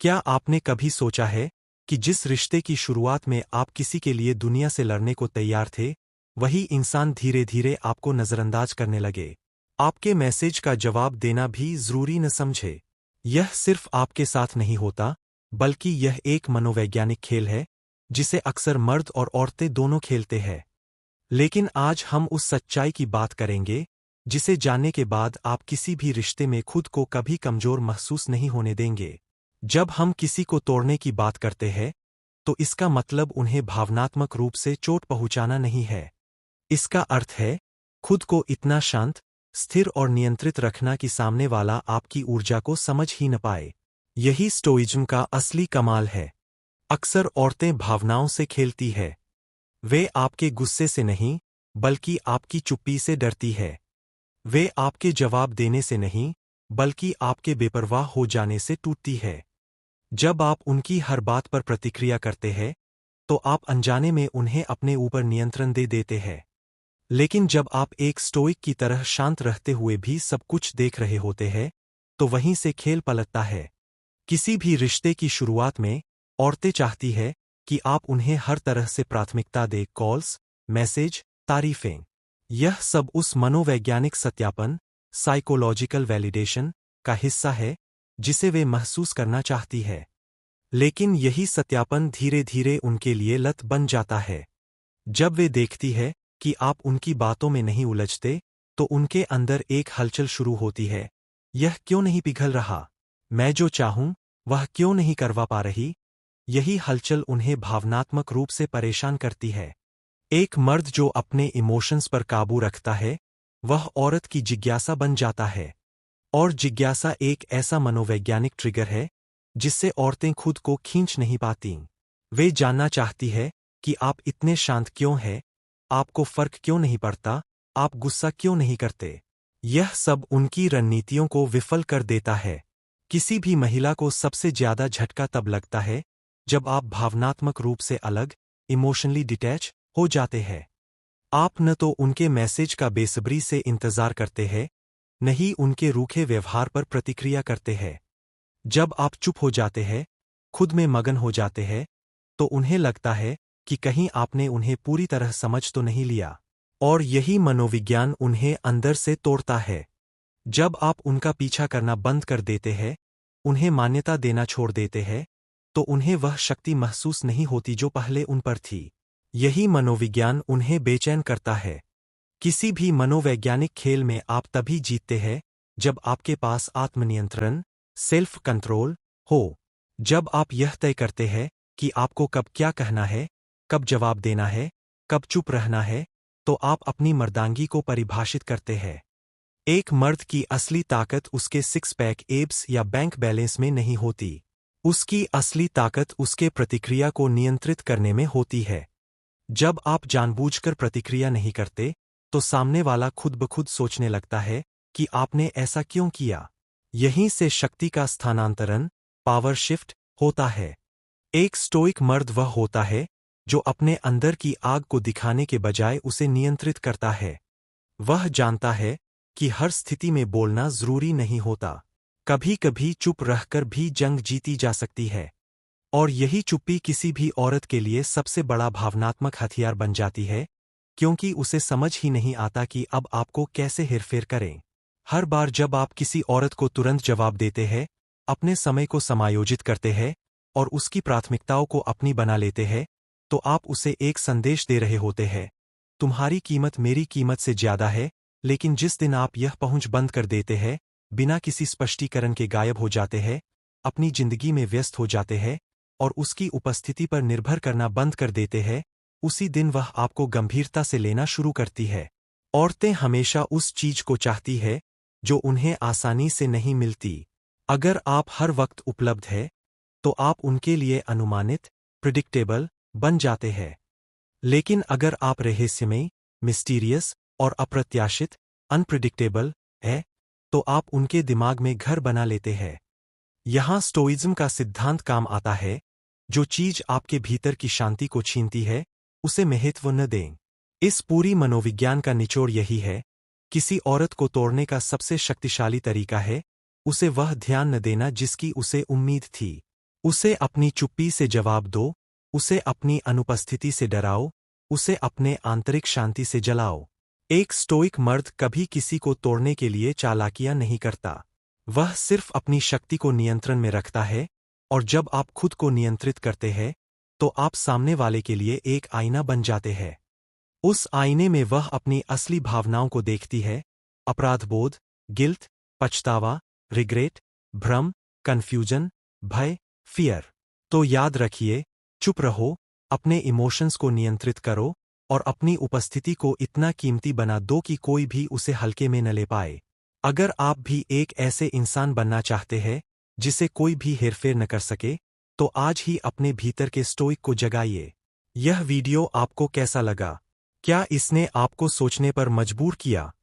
क्या आपने कभी सोचा है कि जिस रिश्ते की शुरुआत में आप किसी के लिए दुनिया से लड़ने को तैयार थे, वही इंसान धीरे धीरे आपको नजरअंदाज करने लगे, आपके मैसेज का जवाब देना भी जरूरी न समझे। यह सिर्फ आपके साथ नहीं होता, बल्कि यह एक मनोवैज्ञानिक खेल है जिसे अक्सर मर्द और औरतें दोनों खेलते हैं। लेकिन आज हम उस सच्चाई की बात करेंगे जिसे जानने के बाद आप किसी भी रिश्ते में खुद को कभी कमजोर महसूस नहीं होने देंगे। जब हम किसी को तोड़ने की बात करते हैं, तो इसका मतलब उन्हें भावनात्मक रूप से चोट पहुंचाना नहीं है। इसका अर्थ है खुद को इतना शांत, स्थिर और नियंत्रित रखना कि सामने वाला आपकी ऊर्जा को समझ ही न पाए। यही स्टोइज्म का असली कमाल है। अक्सर औरतें भावनाओं से खेलती है। वे आपके गुस्से से नहीं, बल्कि आपकी चुप्पी से डरती है। वे आपके जवाब देने से नहीं, बल्कि आपके बेपरवाह हो जाने से टूटती है। जब आप उनकी हर बात पर प्रतिक्रिया करते हैं, तो आप अनजाने में उन्हें अपने ऊपर नियंत्रण दे देते हैं। लेकिन जब आप एक स्टोइक की तरह शांत रहते हुए भी सब कुछ देख रहे होते हैं, तो वहीं से खेल पलटता है। किसी भी रिश्ते की शुरुआत में औरतें चाहती है कि आप उन्हें हर तरह से प्राथमिकता दें, कॉल्स, मैसेज, तारीफें। यह सब उस मनोवैज्ञानिक सत्यापन, साइकोलॉजिकल वैलिडेशन का हिस्सा है जिसे वे महसूस करना चाहती है। लेकिन यही सत्यापन धीरे धीरे उनके लिए लत बन जाता है। जब वे देखती है कि आप उनकी बातों में नहीं उलझते, तो उनके अंदर एक हलचल शुरू होती है। यह क्यों नहीं पिघल रहा? मैं जो चाहूं वह क्यों नहीं करवा पा रही? यही हलचल उन्हें भावनात्मक रूप से परेशान करती है। एक मर्द जो अपने इमोशंस पर काबू रखता है, वह औरत की जिज्ञासा बन जाता है। और जिज्ञासा एक ऐसा मनोवैज्ञानिक ट्रिगर है जिससे औरतें खुद को खींच नहीं पातीं। वे जानना चाहती है कि आप इतने शांत क्यों हैं, आपको फर्क क्यों नहीं पड़ता, आप गुस्सा क्यों नहीं करते। यह सब उनकी रणनीतियों को विफल कर देता है। किसी भी महिला को सबसे ज्यादा झटका तब लगता है जब आप भावनात्मक रूप से अलग, इमोशनली डिटैच हो जाते हैं। आप न तो उनके मैसेज का बेसब्री से इंतजार करते हैं, न ही उनके रूखे व्यवहार पर प्रतिक्रिया करते हैं। जब आप चुप हो जाते हैं, खुद में मगन हो जाते हैं, तो उन्हें लगता है कि कहीं आपने उन्हें पूरी तरह समझ तो नहीं लिया। और यही मनोविज्ञान उन्हें अंदर से तोड़ता है। जब आप उनका पीछा करना बंद कर देते हैं, उन्हें मान्यता देना छोड़ देते हैं, तो उन्हें वह शक्ति महसूस नहीं होती जो पहले उन पर थी। यही मनोविज्ञान उन्हें बेचैन करता है। किसी भी मनोवैज्ञानिक खेल में आप तभी जीतते हैं जब आपके पास आत्मनियंत्रण, सेल्फ कंट्रोल हो। जब आप यह तय करते हैं कि आपको कब क्या कहना है, कब जवाब देना है, कब चुप रहना है, तो आप अपनी मर्दांगी को परिभाषित करते हैं। एक मर्द की असली ताकत उसके सिक्स पैक एब्स या बैंक बैलेंस में नहीं होती। उसकी असली ताकत उसके प्रतिक्रिया को नियंत्रित करने में होती है। जब आप जानबूझकर प्रतिक्रिया नहीं करते, तो सामने वाला खुद ब खुद सोचने लगता है कि आपने ऐसा क्यों किया। यहीं से शक्ति का स्थानांतरण, पावर शिफ्ट, होता है। एक स्टोइक मर्द वह होता है जो अपने अंदर की आग को दिखाने के बजाय उसे नियंत्रित करता है। वह जानता है कि हर स्थिति में बोलना जरूरी नहीं होता। कभी कभी चुप रहकर भी जंग जीती जा सकती है। और यही चुप्पी किसी भी औरत के लिए सबसे बड़ा भावनात्मक हथियार बन जाती है, क्योंकि उसे समझ ही नहीं आता कि अब आपको कैसे हेरफेर करें। हर बार जब आप किसी औरत को तुरंत जवाब देते हैं, अपने समय को समायोजित करते हैं और उसकी प्राथमिकताओं को अपनी बना लेते हैं, तो आप उसे एक संदेश दे रहे होते हैं, तुम्हारी कीमत मेरी कीमत से ज्यादा है। लेकिन जिस दिन आप यह पहुंच बंद कर देते हैं, बिना किसी स्पष्टीकरण के गायब हो जाते हैं, अपनी जिंदगी में व्यस्त हो जाते हैं और उसकी उपस्थिति पर निर्भर करना बंद कर देते हैं, उसी दिन वह आपको गंभीरता से लेना शुरू करती है। औरतें हमेशा उस चीज को चाहती है जो उन्हें आसानी से नहीं मिलती। अगर आप हर वक्त उपलब्ध है, तो आप उनके लिए अनुमानित, प्रिडिक्टेबल बन जाते हैं। लेकिन अगर आप रहस्यमयी, मिस्टीरियस और अप्रत्याशित, अनप्रिडिक्टेबल है, तो आप उनके दिमाग में घर बना लेते हैं। यहां स्टोइज्म का सिद्धांत काम आता है, जो चीज आपके भीतर की शांति को छीनती है, उसे महत्व न दें। इस पूरी मनोविज्ञान का निचोड़ यही है, किसी औरत को तोड़ने का सबसे शक्तिशाली तरीका है उसे वह ध्यान न देना जिसकी उसे उम्मीद थी। उसे अपनी चुप्पी से जवाब दो, उसे अपनी अनुपस्थिति से डराओ, उसे अपने आंतरिक शांति से जलाओ। एक स्टोइक मर्द कभी किसी को तोड़ने के लिए चालाकियां नहीं करता। वह सिर्फ अपनी शक्ति को नियंत्रण में रखता है, और जब आप खुद को नियंत्रित करते हैं, तो आप सामने वाले के लिए एक आईना बन जाते हैं। उस आईने में वह अपनी असली भावनाओं को देखती है, अपराधबोध, गिल्ट, पछतावा, रिग्रेट, भ्रम, कन्फ्यूजन, भय, फियर। तो याद रखिए, चुप रहो, अपने इमोशंस को नियंत्रित करो, और अपनी उपस्थिति को इतना कीमती बना दो कि कोई भी उसे हल्के में न ले पाए। अगर आप भी एक ऐसे इंसान बनना चाहते हैं जिसे कोई भी हेरफेर न कर सके, तो आज ही अपने भीतर के स्टोइक को जगाइए। यह वीडियो आपको कैसा लगा? क्या इसने आपको सोचने पर मजबूर किया?